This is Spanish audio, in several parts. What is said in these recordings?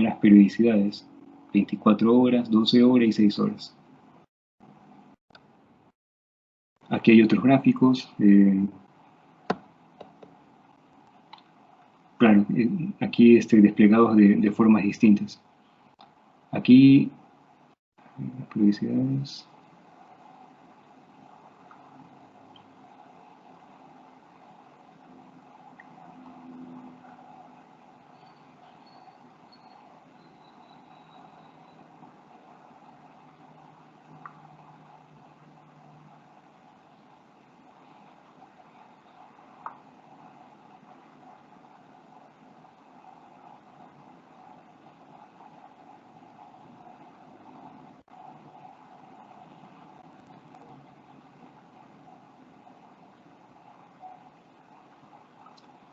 las periodicidades: 24 horas, 12 horas y 6 horas. Aquí hay otros gráficos. Claro, aquí desplegados de formas distintas. Aquí, las periodicidades.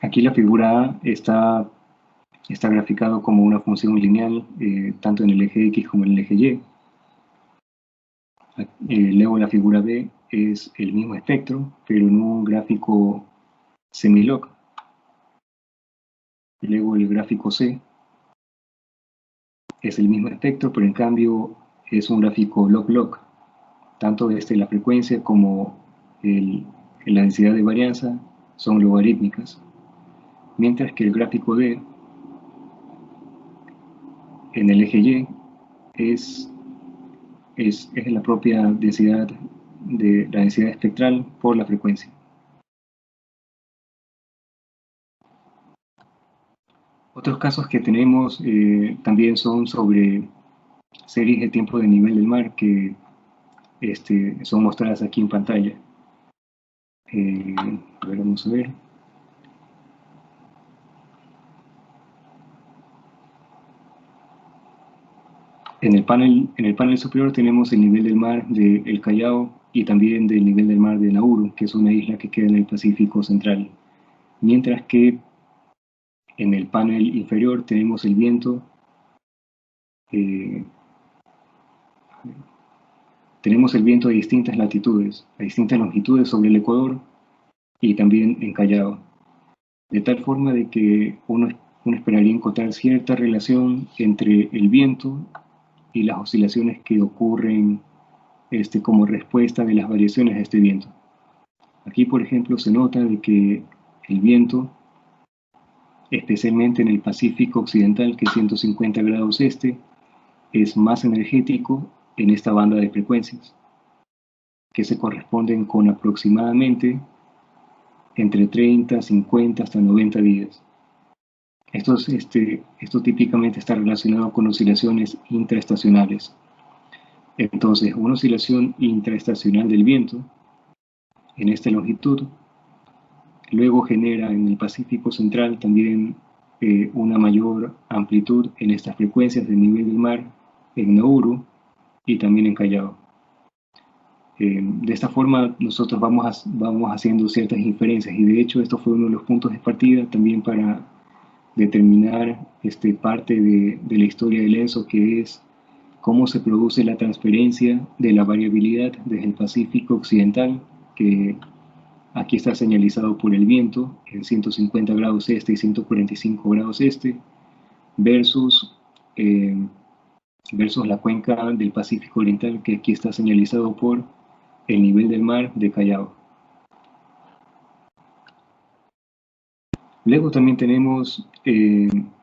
Aquí la figura A está graficado como una función lineal, tanto en el eje X como en el eje Y. Luego la figura B es el mismo espectro, pero en un gráfico semilog. Luego el gráfico C es el mismo espectro, pero en cambio es un gráfico log-log. Tanto la frecuencia como la densidad de varianza son logarítmicas. Mientras que el gráfico D en el eje Y es la propia densidad la densidad espectral por la frecuencia. Otros casos que tenemos también son sobre series de tiempo de nivel del mar que son mostradas aquí en pantalla. A ver, vamos a ver. En el panel superior tenemos el nivel del mar de El Callao y también del nivel del mar de Nauru, que es una isla que queda en el Pacífico Central. Mientras que en el panel inferior tenemos el viento. Tenemos el viento a distintas latitudes, a distintas longitudes sobre el Ecuador y también en Callao. De tal forma de que uno esperaría encontrar cierta relación entre el viento y las oscilaciones que ocurren como respuesta de las variaciones de este viento. Aquí, por ejemplo, se nota de que el viento, especialmente en el Pacífico Occidental, que es 150 grados este, es más energético en esta banda de frecuencias, que se corresponden con aproximadamente entre 30, 50 hasta 90 días. Esto típicamente está relacionado con oscilaciones intraestacionales. Entonces, una oscilación intraestacional del viento en esta longitud luego genera en el Pacífico Central también una mayor amplitud en estas frecuencias del nivel del mar en Nauru y también en Callao. De esta forma nosotros vamos haciendo ciertas inferencias, y de hecho esto fue uno de los puntos de partida también para determinar parte de la historia del ENSO, que es cómo se produce la transferencia de la variabilidad desde el Pacífico Occidental, que aquí está señalizado por el viento en 150 grados este y 145 grados este, versus la cuenca del Pacífico Oriental, que aquí está señalizado por el nivel del mar de Callao. Luego también tenemos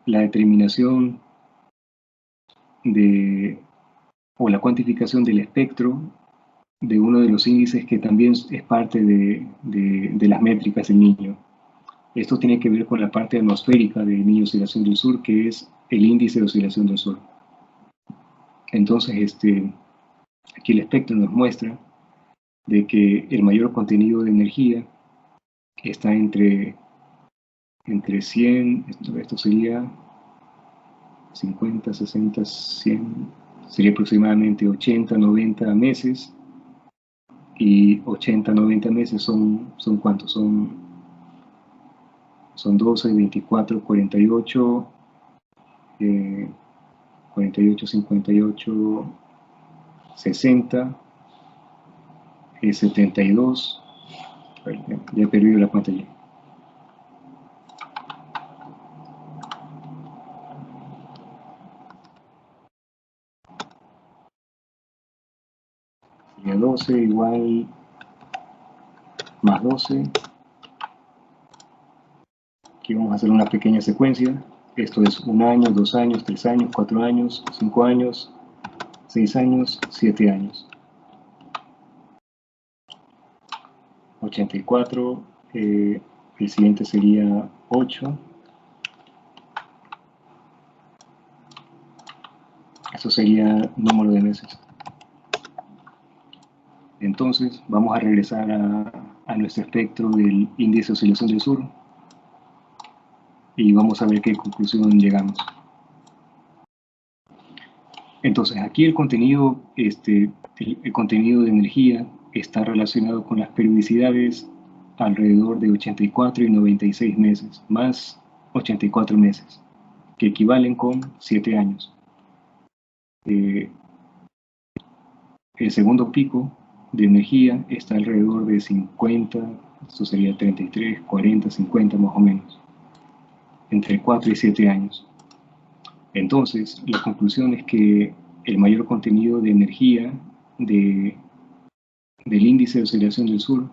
la determinación o la cuantificación del espectro de uno de los índices que también es parte de las métricas del Niño. Esto tiene que ver con la parte atmosférica del Niño Oscilación del Sur, que es el índice de oscilación del Sur. Entonces, aquí el espectro nos muestra de que el mayor contenido de energía está entre 100, esto sería 50, 60, 100, sería aproximadamente 80, 90 meses, y 80, 90 meses son ¿cuántos? Son 12, 24, 48, 48, 58, 60, 72, ya he perdido la cuenta ya. sería 12 igual más 12. Aquí vamos a hacer una pequeña secuencia. Esto es 1 año, 2 años, 3 años, 4 años, 5 años, 6 años, 7 años. 84, el siguiente sería 8. Eso sería número de meses. Entonces vamos a regresar a nuestro espectro del índice de oscilación del sur y vamos a ver qué conclusión llegamos. Entonces aquí el contenido de energía está relacionado con las periodicidades alrededor de 84 y 96 meses, más 84 meses, que equivalen con 7 años. El segundo pico de energía está alrededor de 50, esto sería 33, 40, 50 más o menos, entre 4 y 7 años. Entonces, la conclusión es que el mayor contenido de energía del índice de oscilación del sur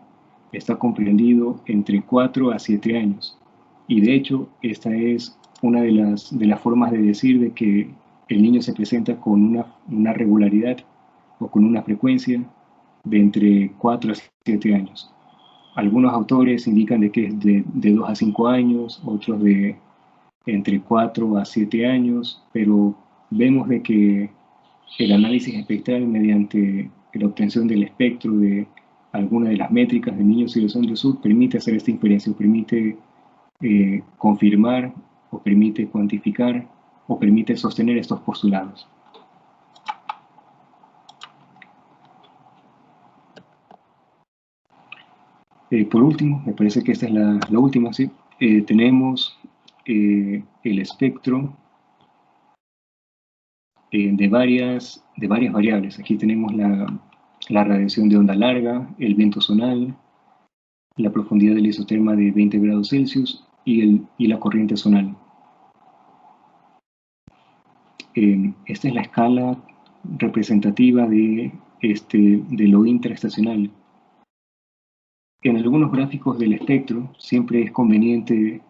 está comprendido entre 4 a 7 años. Y de hecho, esta es una de las formas de decir de que el niño se presenta con una regularidad o con una frecuencia de entre 4 a 7 años. Algunos autores indican de que es de 2 a 5 años, otros de entre 4 a 7 años, pero vemos de que el análisis espectral mediante la obtención del espectro de alguna de las métricas de niños y de oscilación del sur permite hacer esta inferencia, permite confirmar o permite cuantificar o permite sostener estos postulados. Por último, me parece que esta es la última, ¿sí? Tenemos el espectro de varias variables. Aquí tenemos la radiación de onda larga, el viento zonal, la profundidad del isoterma de 20 grados Celsius y la corriente zonal. Esta es la escala representativa de lo intraestacional. En algunos gráficos del espectro siempre es conveniente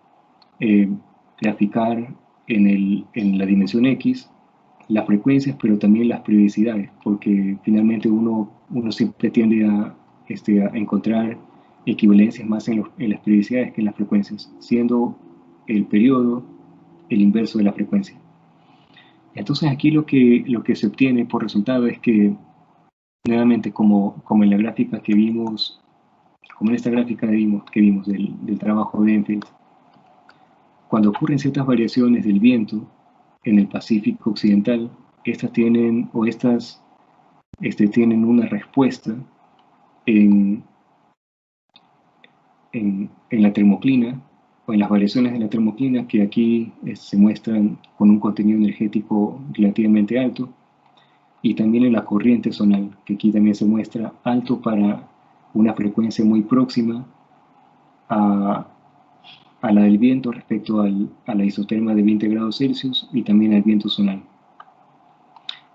graficar en la dimensión X las frecuencias, pero también las periodicidades, porque finalmente uno siempre tiende a encontrar equivalencias más en las periodicidades que en las frecuencias, siendo el periodo el inverso de la frecuencia. Entonces aquí lo que se obtiene por resultado es que, nuevamente, como en la gráfica que vimos, como en esta gráfica que vimos del trabajo de Enfield, cuando ocurren ciertas variaciones del viento en el Pacífico Occidental, estas tienen una respuesta en la termoclina o en las variaciones de la termoclina, que aquí se muestran con un contenido energético relativamente alto, y también en la corriente zonal, que aquí también se muestra alto para una frecuencia muy próxima a la del viento respecto a la isoterma de 20 grados Celsius y también al viento zonal.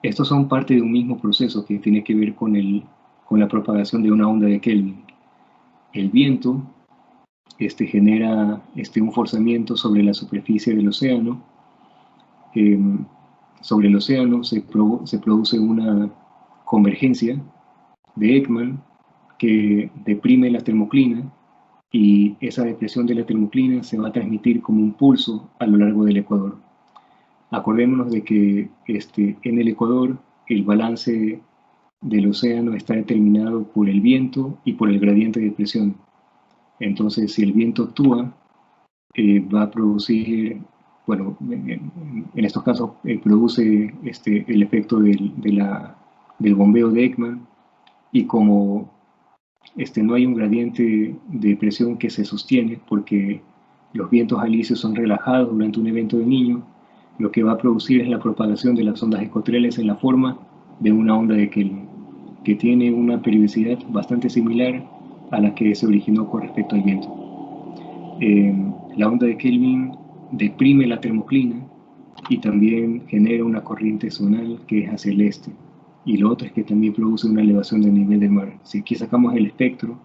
Estos son parte de un mismo proceso que tiene que ver con la propagación de una onda de Kelvin. El viento genera un forzamiento sobre la superficie del océano. Sobre el océano se produce una convergencia de Ekman que deprime la termoclina, y esa depresión de la termoclina se va a transmitir como un pulso a lo largo del ecuador. Acordémonos de que en el ecuador el balance del océano está determinado por el viento y por el gradiente de presión. Entonces, si el viento actúa, va a producir, bueno, en estos casos produce el efecto del bombeo de Ekman, y como no hay un gradiente de presión que se sostiene porque los vientos alisios son relajados durante un evento de Niño, lo que va a producir es la propagación de las ondas ecuatoriales en la forma de una onda de Kelvin, que tiene una periodicidad bastante similar a la que se originó con respecto al viento. La onda de Kelvin deprime la termoclina y también genera una corriente zonal que es hacia el este. y lo otro es que también produce una elevación del nivel del mar. Si aquí sacamos el espectro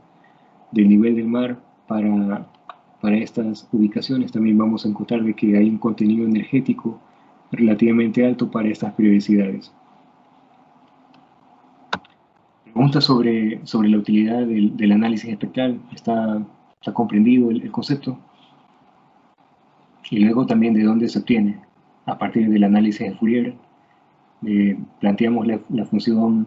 del nivel del mar para estas ubicaciones, también vamos a encontrar de que hay un contenido energético relativamente alto para estas periodicidades. Pregunta sobre la utilidad del análisis espectral. ¿Está comprendido el concepto? Y luego también de dónde se obtiene. A partir del análisis de Fourier, planteamos la función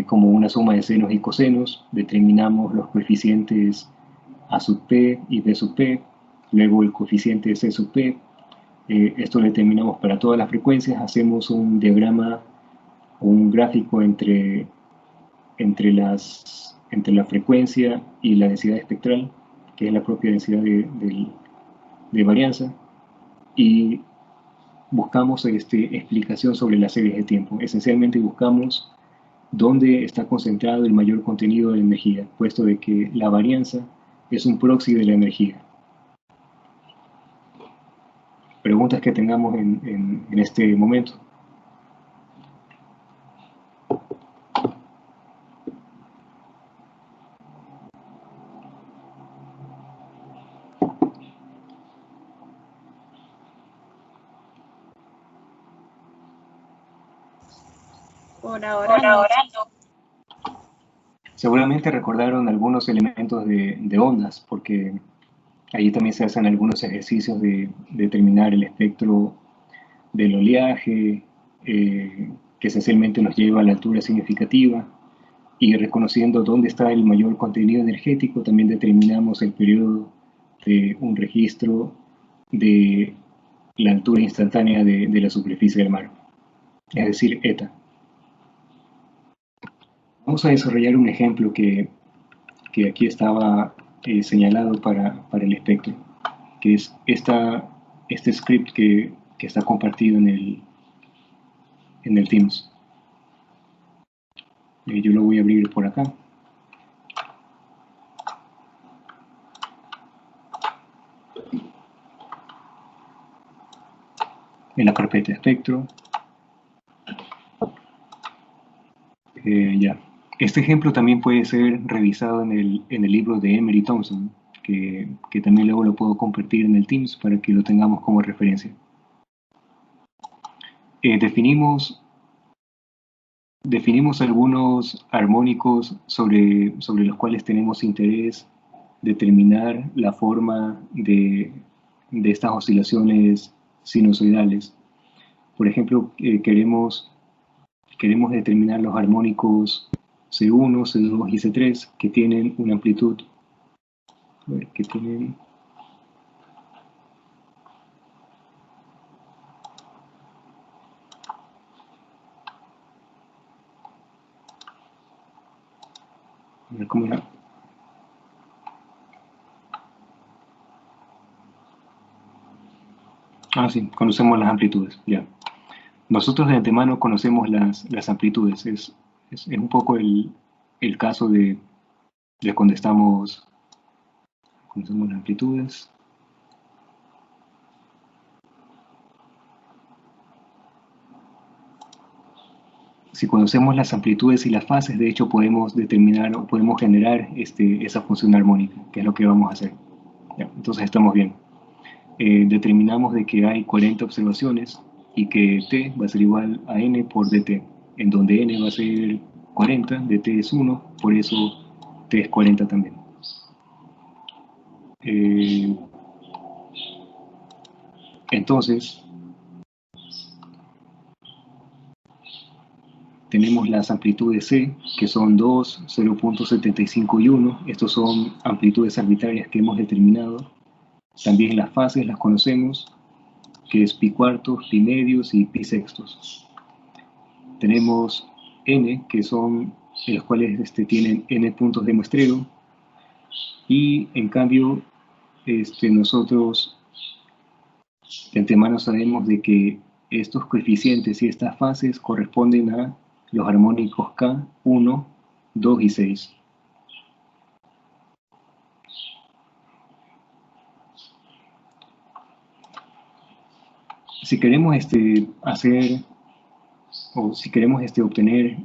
como una suma de senos y cosenos, determinamos los coeficientes A sub p y B sub p, luego el coeficiente C sub p. Esto lo determinamos para todas las frecuencias, hacemos un diagrama o un gráfico entre la frecuencia y la densidad espectral, que es la propia densidad de varianza, y buscamos explicación sobre las series de tiempo. Esencialmente buscamos dónde está concentrado el mayor contenido de energía, puesto de que la varianza es un proxy de la energía. Preguntas que tengamos en este momento. Por ahora no. Seguramente recordaron algunos elementos de ondas, porque allí también se hacen algunos ejercicios de determinar el espectro del oleaje, que esencialmente nos lleva a la altura significativa, y reconociendo dónde está el mayor contenido energético, también determinamos el periodo de un registro de la altura instantánea de la superficie del mar, es decir, eta. Vamos a desarrollar un ejemplo que aquí estaba señalado para el espectro, que es este script que está compartido en el Teams. Yo lo voy a abrir por acá. En la carpeta espectro. Ya. Este ejemplo también puede ser revisado en el libro de Emery Thompson, que también luego lo puedo compartir en el Teams para que lo tengamos como referencia. Definimos algunos armónicos sobre los cuales tenemos interés determinar la forma de estas oscilaciones sinusoidales. Por ejemplo, queremos determinar los armónicos C1, C2 y C3 que tienen una amplitud, que tienen ¿cómo era? Sí, conocemos las amplitudes, ya. Nosotros de antemano conocemos las amplitudes, es un poco el caso de cuando conocemos las amplitudes. Si conocemos las amplitudes y las fases, de hecho podemos determinar o podemos generar esa función armónica, que es lo que vamos a hacer. Ya, entonces estamos bien. Determinamos de que hay 40 observaciones y que t va a ser igual a n por dt, en donde n va a ser 40, dt es 1, por eso t es 40 también. Entonces, tenemos las amplitudes C, que son 2, 0.75 y 1. Estos son amplitudes arbitrarias que hemos determinado. También las fases las conocemos, que es pi cuartos, pi medios y pi sextos. Tenemos n, que son los cuales tienen n puntos de muestreo. Y en cambio, nosotros de antemano sabemos de que estos coeficientes y estas fases corresponden a los armónicos K, 1, 2 y 6. Si queremos hacer o si queremos obtener